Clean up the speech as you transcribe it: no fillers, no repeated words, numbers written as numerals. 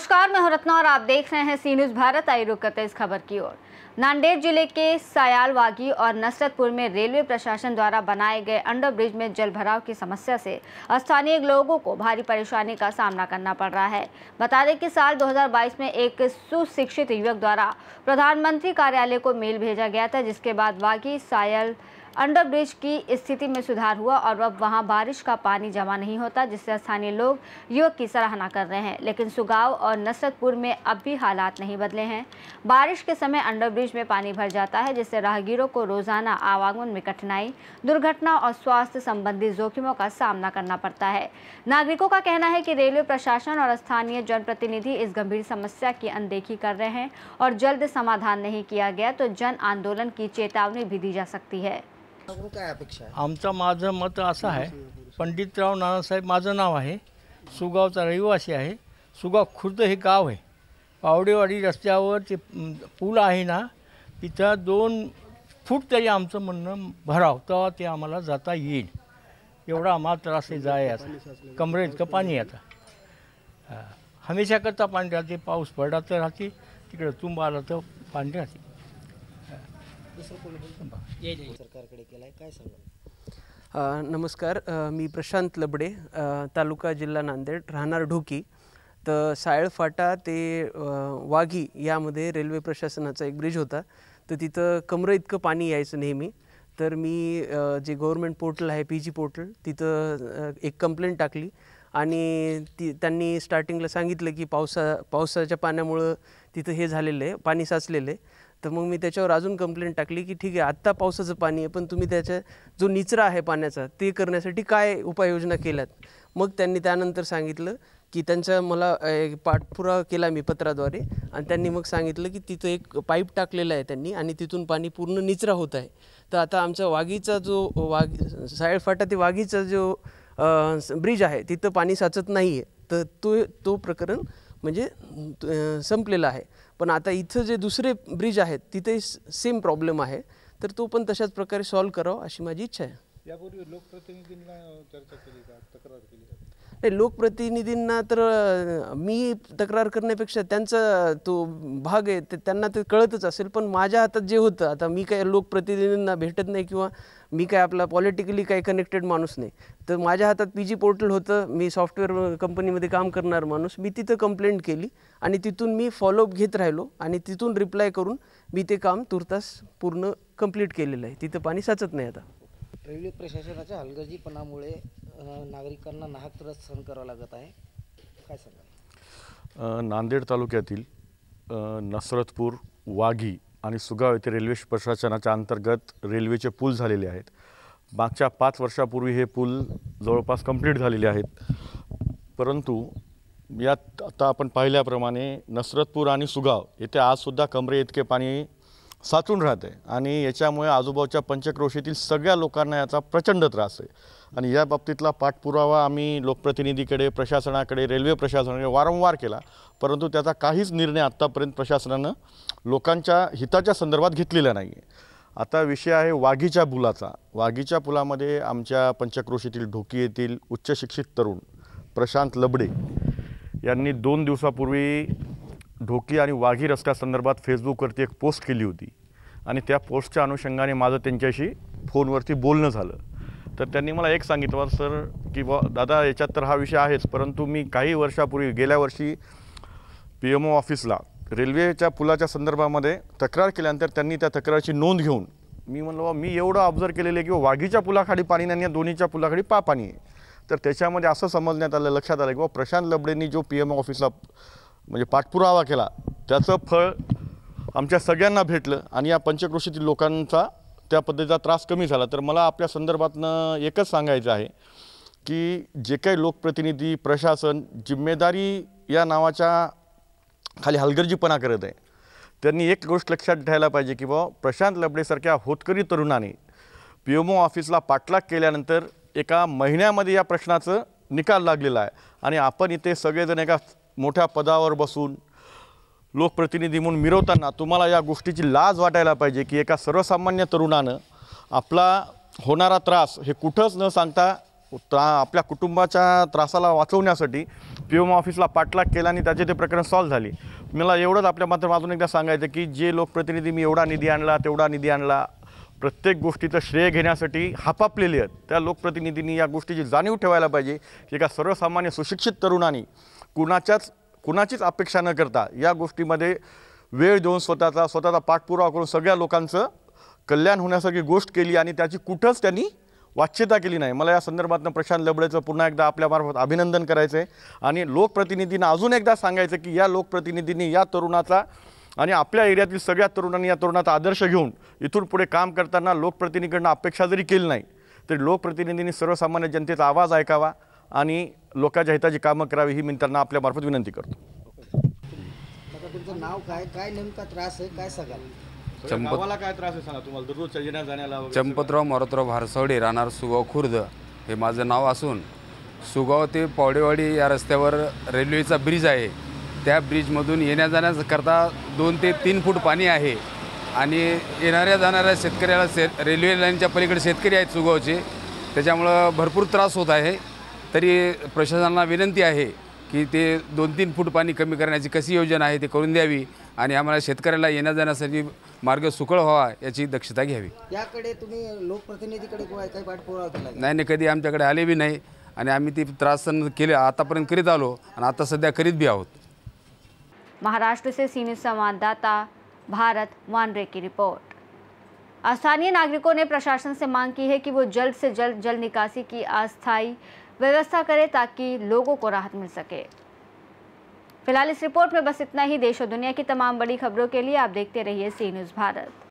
नमस्कार, मैं हूं रत्ना और आप देख रहे हैं सी न्यूज़ भारत। आई रुक करते इस खबर की ओर। नांदेड़ जिले के सायाल, वागी और नसरतपुर में रेलवे प्रशासन द्वारा बनाए गए अंडर ब्रिज में जल भराव की समस्या से स्थानीय लोगों को भारी परेशानी का सामना करना पड़ रहा है। बता दें कि साल 2022 में एक सुशिक्षित युवक द्वारा प्रधानमंत्री कार्यालय को मेल भेजा गया था, जिसके बाद वागी सायाल अंडर ब्रिज की स्थिति में सुधार हुआ और अब वहां बारिश का पानी जमा नहीं होता, जिससे स्थानीय लोग युवक की सराहना कर रहे हैं। लेकिन सुगाव और नसरतपुर में अब भी हालात नहीं बदले हैं। बारिश के समय अंडर ब्रिज में पानी भर जाता है, जिससे राहगीरों को रोजाना आवागमन में कठिनाई, दुर्घटना और स्वास्थ्य संबंधी जोखिमों का सामना करना पड़ता है। नागरिकों का कहना है कि रेलवे प्रशासन और स्थानीय जनप्रतिनिधि इस गंभीर समस्या की अनदेखी कर रहे हैं और जल्द समाधान नहीं किया गया तो जन आंदोलन की चेतावनी भी दी जा सकती है। काय अपेक्षा आहे? आमचं माझं मत असं आहे, पंडितराव नानासाहेब माझं नाव आहे, सुगावचा रहिवासी आहे। सुगाव खुर्द हे गाव आहे। पावडेवाडी रस्त्यावर ते पूल आहे ना, तिथं 2 फूट तरी आमचं म्हणणं भराव तेव्हा ते आम्हाला जाता येईल, एवढा आम्हाला त्रास आहे। जाय आता कमरेइतकं पाणी आता हमेशा करता पाणी राहते, पाऊस पडला तर राहते, तिकडे तुंब आला तर पाणी राहते। सरकारकडे केलाय, काय सांगाल? नमस्कार, मी प्रशांत लबडे, तालुका जिल्हा नांदेड, राहणार ढोकी। तर सायळ फाटा ते वाघी यामध्ये रेल्वे प्रशासनाचा एक ब्रिज होता, तर तिथं कमरे इतकं पाणी यायचं नेहमी। तर मी जे गव्हर्नमेंट पोर्टल आहे पीजी पोर्टल, तिथं एक कंप्लेंट टाकली आणि त्यांनी स्टार्टिंगला सांगितलं की पावसाच्या पाण्यामुळे तिथं हे झालेलं आहे, पाणी साचलेलं आहे। तर मग मी त्याच्यावर अजून कंप्लेंट टाकली की ठीक आहे, आत्ता पावसाचं पाणी आहे, पण तुम्ही त्याच्या जो निचरा आहे पाण्याचा ते करण्यासाठी काय उपाययोजना केल्यात। मग त्यांनी त्यानंतर सांगितलं की त्यांचा मला पाठपुरावा केला मी पत्राद्वारे, आणि त्यांनी मग सांगितलं की तिथं एक पाईप टाकलेला आहे त्यांनी आणि तिथून पाणी पूर्ण निचरा होत आहे। तर आता आमचा वाघीचा जो सायळ फाटा ते वाघीचा जो ब्रिज आहे तिथं पाणी साचत नाही आहे, तर तो प्रकरण म्हणजे संपलेला आहे। पण आता इथं जे दुसरे ब्रिज आहेत तिथे सेम प्रॉब्लेम आहे, तर तो पण तशाच प्रकारे सॉल्व्ह करावा अशी माझी इच्छा आहे। यापूर्वी लोकप्रतिनिधींना चर्चा केली का, तक्रार केली का? नाही, लोकप्रतिनिधींना तर मी तक्रार करण्यापेक्षा त्यांचा तो भाग आहे त्यांना ते कळतच असेल, पण माझ्या हातात जे होतं, आता मी काय लोकप्रतिनिधींना भेटत नाही किंवा मी काय आपला पॉलिटिकली काही कनेक्टेड माणूस नाही। तर माझ्या हातात पीजी पोर्टल होतं, मी सॉफ्टवेअर कंपनीमध्ये काम करणार माणूस, मी तिथं कंप्लेंट केली आणि तिथून मी फॉलोअप घेत राहिलो आणि तिथून रिप्लाय करून मी ते काम तुर्तास पूर्ण कंप्लीट केलेलं आहे। तिथं पाणी साचत नाही आता। रेल्वे प्रशासनाच्या हलगर्जीपणामुळे नागरिकांना नाहक त्रास सहन करावा लागत आहे, काय सांगाल? नांदेड तालुक्यातील नसरतपूर, वाघी आणि सुगाव येथे रेल्वे प्रशासनाच्या अंतर्गत रेल्वेचे पूल झालेले आहेत। मागच्या 5 वर्षापूर्वी हे पूल जवळपास कंप्लीट झालेले आहेत, परंतु यात आता आपण पाहिल्याप्रमाणे नसरतपूर आणि सुगाव येथे आजसुद्धा कमरे इतके पाणी साचून राहते आणि याच्यामुळे आजूबाजूच्या पंचक्रोशीतील सगळ्या लोकांना याचा प्रचंड त्रास आहे। आणि या बाबतीतला पाठपुरावा आम्ही लोकप्रतिनिधीकडे, प्रशासनाकडे, रेल्वे प्रशासनाकडे वारंवार केला, परंतु त्याचा काहीच निर्णय आत्तापर्यंत प्रशासनानं लोकांच्या हिताच्या संदर्भात घेतलेला नाही आहे। आता विषय आहे वाघीच्या पुलाचा। वाघीच्या पुलामध्ये आमच्या पंचक्रोशीतील ढोकी येथील उच्च शिक्षित तरुण प्रशांत लबडे यांनी 2 दिवसापूर्वी ढोकी आणि वाघी रस्त्यासंदर्भात फेसबुकवरती एक पोस्ट केली होती आणि त्या पोस्टच्या अनुषंगाने माझं त्यांच्याशी फोनवरती बोलणं झालं। तर त्यांनी मला एक सांगितलं, सर की दादा याच्यात तर हा विषय आहेच, परंतु मी काही वर्षापूर्वी गेल्या वर्षी PMO ऑफिसला रेल्वेच्या पुलाच्या संदर्भामध्ये तक्रार केल्यानंतर त्यांनी त्या तक्रारीची नोंद घेऊन मी म्हणलो मी एवढं ऑब्झर्व केलेलं आहे की वाघीच्या पुलाखाली पाणी नाही, या दोन्हीच्या पुलाखाली पाणी आहे। तर त्याच्यामध्ये असं समजण्यात आलं, लक्षात आलं की प्रशांत लबडेंनी जो PMO ऑफिसला म्हणजे पाठपुरावा केला त्याचं फळ आमच्या सगळ्यांना भेटलं आणि या पंचक्रोशीतील लोकांचा त्या पद्धतीचा त्रास कमी झाला। तर मला आपल्या संदर्भातनं एकच सांगायचं आहे की जे काही लोकप्रतिनिधी, प्रशासन जिम्मेदारी या नावाच्या खाली हलगर्जीपणा करत आहे, त्यांनी एक गोष्ट लक्षात ठेवायला पाहिजे की प्रशांत लबडेसारख्या होतकरी तरुणाने PMO ऑफिसला पाठलाग केल्यानंतर एका महिन्यामध्ये या प्रश्नाचं निकाल लागलेला आहे आणि आपण इथे सगळेजण एका मोठ्या पदावर बसून लोकप्रतिनिधी म्हणून मिरवताना तुम्हाला या गोष्टीची लाज वाटायला पाहिजे की एका सर्वसामान्य तरुणानं आपला होणारा त्रास हे कुठंच न सांगता आपल्या कुटुंबाच्या त्रासाला वाचवण्यासाठी POM ऑफिसला पाठलाग केला आणि त्याचे ते प्रकरण सॉल्व्ह झाली. मला एवढंच आपल्या माध्यमातून एकदा सांगायचं की जे लोकप्रतिनिधी मी एवढा निधी आणला तेवढा निधी आणला प्रत्येक गोष्टीचं श्रेय घेण्यासाठी हापापलेले आहेत, त्या लोकप्रतिनिधींनी या गोष्टीची जाणीव ठेवायला पाहिजे की एका सर्वसामान्य सुशिक्षित तरुणांनी कुणाचीच अपेक्षा न करता या गोष्टीमध्ये वेळ देऊन स्वतःचा पाठपुरावा करून सगळ्या लोकांचं कल्याण होण्यासारखी गोष्ट केली आणि त्याची कुठंच त्यांनी वाच्यता केली नाही. मला या संदर्भातनं प्रशांत लबडेचं पुन्हा एकदा आपल्यामार्फत अभिनंदन करायचं आहे आणि लोकप्रतिनिधींना अजून एकदा सांगायचं की या लोकप्रतिनिधींनी या तरुणाचा आणि आपल्या एरियातील सगळ्या तरुणांनी या तरुणाचा आदर्श घेऊन इथून पुढे काम करताना लोकप्रतिनिधींकडून अपेक्षा जरी केली नाही तरी लोकप्रतिनिधींनी सर्वसामान्य जनतेचा आवाज ऐकावा आणि लोकांच्या हिताची कामं करावी ही मी त्यांना आपल्यामार्फत विनंती करतो. तुमचं नाव काय नेमका त्रास आहे काय सांगाल? गावाला काय त्रास आहे सांगा तुम्हाला दररोज येण्या जाण्याला? चंपतराव मारुतराव भारसवडे राहणार सुगाव खुर्द हे माझं नाव असून सुगाव ते पावडेवाडी या रस्त्यावर रेल्वेचा ब्रिज आहे. त्या ब्रिजमधून येण्या जाण्याकरता 2 ते 3 फूट पाणी आहे आणि येणाऱ्या जाणाऱ्या शेतकऱ्याला रेल्वे लाईनच्या पलीकडे शेतकरी आहेत सुगावचे, त्याच्यामुळं भरपूर त्रास होत आहे. तरी प्रशासनाला विनंती आहे की ते 2-3 फूट पाणी कमी करण्याची कशी योजना आहे ते करून द्यावी आणि आम्हाला शेतकऱ्याला येण्या जाण्यासाठी मार्ग सुकळ व्हावा याची दक्षता घ्यावी. याकडे तुम्ही लोकप्रतिनिधीकडे काही पाठपुरावा केला? नाही, कधी आमच्याकडे आले बी नाही आणि आम्ही ती त्रास सहन केले आतापर्यंत करीत आलो आणि आता सध्या करीत बी आहोत. महाराष्ट्र से सी न्यूज़ संवाददाता भारत वानरे की रिपोर्ट। स्थानीय नागरिकों ने प्रशासन से मांग की है कि वो जल्द से जल्द जल निकासी की अस्थायी व्यवस्था करे ताकि लोगों को राहत मिल सके। फिलहाल इस रिपोर्ट में बस इतना ही। देश और दुनिया की तमाम बड़ी खबरों के लिए आप देखते रहिए सी न्यूज़ भारत।